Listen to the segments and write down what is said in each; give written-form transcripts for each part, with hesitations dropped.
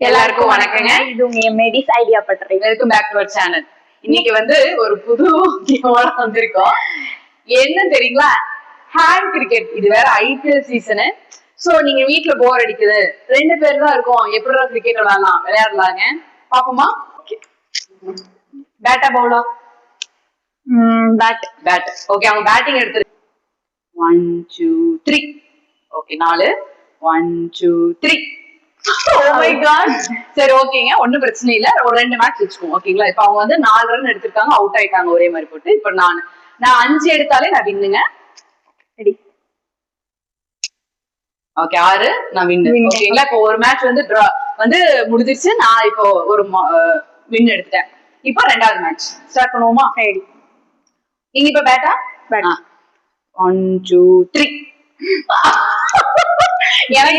எல்லாருக்கும் வணக்கங்க. இது உங்க மெடிஸ் ஐடியா பண்றீங்க. Welcome back to our channel. இன்னைக்கு ஒரு புது கேமோட வந்திருக்கோம். என்ன தெரியுங்களா, ஹேண்ட் கிரிக்கெட். இது வேற ஐபிஎல் சீசனு. சோ நீங்க வீட்டுல போர் அடிக்குது, 2 பேர் தான் இருக்கோம், எப்படி கிரிக்கெட் விளையாடலாங்க. பாப்போமா? பேட்டா பவுலா? பேட். ஓகே, அவங்க பேட்டிங் எடுத்து 1 2 3. ஓகே, 4 1 2 3. Oh my god. சரி, ஓகேங்க, ஒண்ணும் பிரச்சனை இல்ல. ஒரு 2 மேட்ச் வச்சுக்கோங்க, ஓகேங்களா? இப்ப அவங்க 4 ரன் எடுத்திருக்காங்க, அவுட் ஆயிட்டாங்க ஒரே மாதிரி போட்டு. இப்ப நான் 5 எடுத்தாலே நான் வின்னுங்க. ரெடி? ஓகே, 6 நான் வின்னு. ஓகேங்களா? இப்போ ஒரு மேட்ச் முடிஞ்சிருச்சு. நான் இப்போ ஒரு வின் எடுத்துட்டேன். இப்போ 2வது மேட்ச் ஸ்டார்ட் பண்ணுவோமா? ரெடி. நீங்க இப்ப பேட்டா? 1 2 3. எனக்கு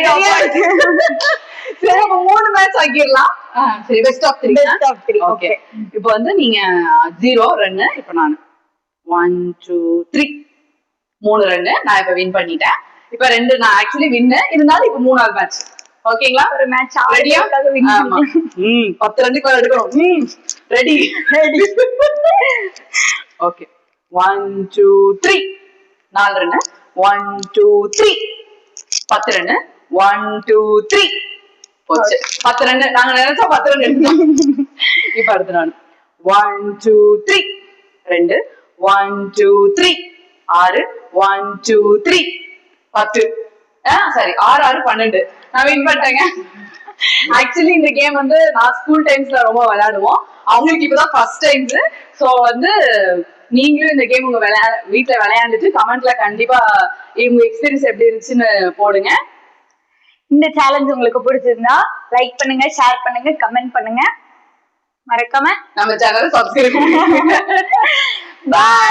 சரி, அப்ப 3 மேட்ச் ஆக்கிடலாம். சரி, பெஸ்ட் ஆஃப் 3. ஓகே, இப்போ நீங்க 0 ரன். இப்போ நான் 1 2 3 3 ரன். நான் இப்ப வின் பண்ணிட்டேன். இப்ப 2 நான் ஆக்சுவலி வின். இருந்தாலும் இப்ப 3வது மேட்ச். ஓகேங்களா? ஒரு மேட்ச் ரெடியா? 10 ரன்னுக்கு எடுக்கணும். ரெடி? Okay, 1 2 3 4 run. 1 2 3 10 ரன். 1 2 3 போச்சு. 10 ரன். நாங்க நினைச்சா 10 ரன் எடுத்தோம். இப்ப அடுத்து நான் 1 2 3 2 1 2 3 6 1 2 3 10. சரி, 6 6 12. நான் வின் பண்ணிட்டேங்க. ஆக்சுவலி இந்த கேம் நான் ஸ்கூல் டைம்ஸ்ல ரொம்ப விளையாடுவோம். அவங்களுக்கு இப்பதான் ஃபர்ஸ்ட் டைம்ஸ். சோ நீங்களும் இந்த கேம் உங்க வீட்டுல விளையாண்டுட்டு கமெண்ட்ல கண்டிப்பா உங்க எக்ஸ்பீரியன்ஸ் எப்படி இருந்துச்சுன்னு போடுங்க. இந்த சேலஞ்ச் உங்களுக்கு பிடிச்சிருந்தா லைக் பண்ணுங்க, ஷேர் பண்ணுங்க, கமெண்ட் பண்ணுங்க. மறக்காம நம்ம சேனலை சப்ஸ்கிரைப் பண்ணுங்க. பாய்.